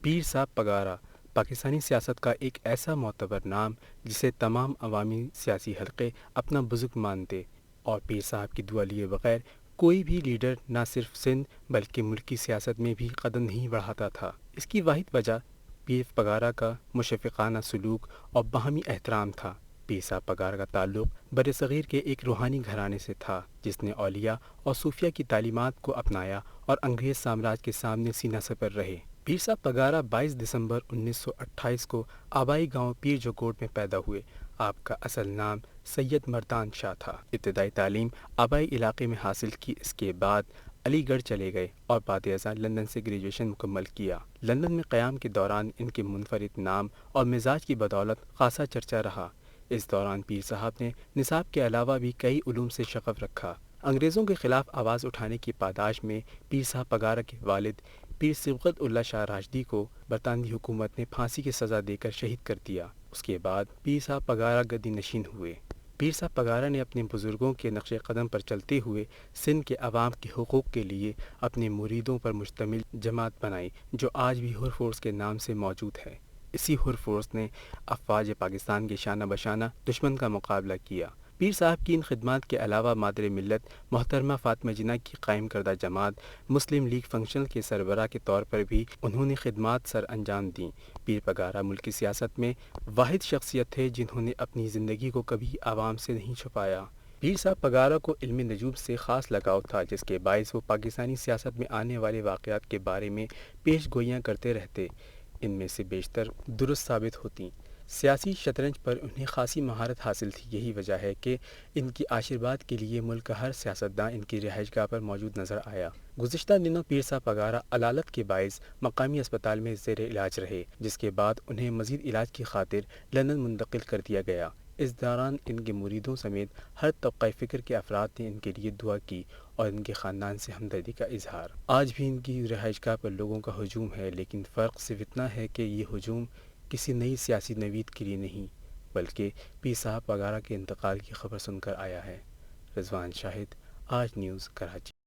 پیر صاحب پگارا پاکستانی سیاست کا ایک ایسا معتبر نام جسے تمام عوامی سیاسی حلقے اپنا بزرگ مانتے، اور پیر صاحب کی دعا لیے بغیر کوئی بھی لیڈر نہ صرف سندھ بلکہ ملکی سیاست میں بھی قدم نہیں بڑھاتا تھا۔ اس کی واحد وجہ پیر پگارا کا مشفقانہ سلوک اور باہمی احترام تھا۔ پیر صاحب پگارا کا تعلق بر صغیر کے ایک روحانی گھرانے سے تھا جس نے اولیاء اور صوفیہ کی تعلیمات کو اپنایا اور انگریز سامراج کے سامنے سینہ سپر رہے۔ پیر صاحب پگارا 22 دسمبر 1928 کو آبائی گاؤں پیر جوکوٹ میں پیدا ہوئے۔ آپ کا اصل نام سید مردان شاہ تھا۔ ابتدائی تعلیم آبائی علاقے میں حاصل کی، اس کے بعد علی گڑھ چلے گئے اور بعد ازاں لندن سے گریجویشن مکمل کیا۔ لندن میں قیام کے دوران ان کے منفرد نام اور مزاج کی بدولت خاصا چرچا رہا۔ اس دوران پیر صاحب نے نصاب کے علاوہ بھی کئی علوم سے شغف رکھا۔ انگریزوں کے خلاف آواز اٹھانے کی پاداش میں پیر صاحب پگارا کے والد پیر صبغت اللہ شاہ راشدی کو برطانوی حکومت نے پھانسی کی سزا دے کر شہید کر دیا۔ اس کے بعد پیر صاحب پگارا گدی نشین ہوئے۔ پیر صاحب پگارا نے اپنے بزرگوں کے نقش قدم پر چلتے ہوئے سندھ کے عوام کے حقوق کے لیے اپنے مریدوں پر مشتمل جماعت بنائی جو آج بھی حر فورس کے نام سے موجود ہے۔ اسی حر فورس نے افواج پاکستان کے شانہ بشانہ دشمن کا مقابلہ کیا۔ پیر صاحب کی ان خدمات کے علاوہ مادر ملت محترمہ فاطمہ جناح کی قائم کردہ جماعت مسلم لیگ فنکشنل کے سربراہ کے طور پر بھی انہوں نے خدمات سر انجام دیں۔ پیر پگارا ملک کی سیاست میں واحد شخصیت تھے جنہوں نے اپنی زندگی کو کبھی عوام سے نہیں چھپایا۔ پیر صاحب پگارا کو علم نجوم سے خاص لگاؤ تھا جس کے باعث وہ پاکستانی سیاست میں آنے والے واقعات کے بارے میں پیش گوئیاں کرتے رہتے، ان میں سے بیشتر درست ثابت ہوتیں۔ سیاسی شطرنج پر انہیں خاصی مہارت حاصل تھی، یہی وجہ ہے کہ ان کی آشرواد کے لیے ملک کا ہر سیاستداں ان کی رہائش گاہ پر موجود نظر آیا۔ گزشتہ دنوں پیر صاحب پگارا علالت کے باعث مقامی اسپتال میں زیر علاج رہے، جس کے بعد انہیں مزید علاج کی خاطر لندن منتقل کر دیا گیا۔ اس دوران ان کے مریدوں سمیت ہر طبقہ فکر کے افراد نے ان کے لیے دعا کی اور ان کے خاندان سے ہمدردی کا اظہار۔ آج بھی ان کی رہائش گاہ پر لوگوں کا ہجوم ہے، لیکن فرق صرف اتنا ہے کہ یہ ہجوم کسی نئی سیاسی نوید کے لیے نہیں بلکہ پیر صاحب پگارا کے انتقال کی خبر سن کر آیا ہے۔ رضوان شاہد، آج نیوز، کراچی۔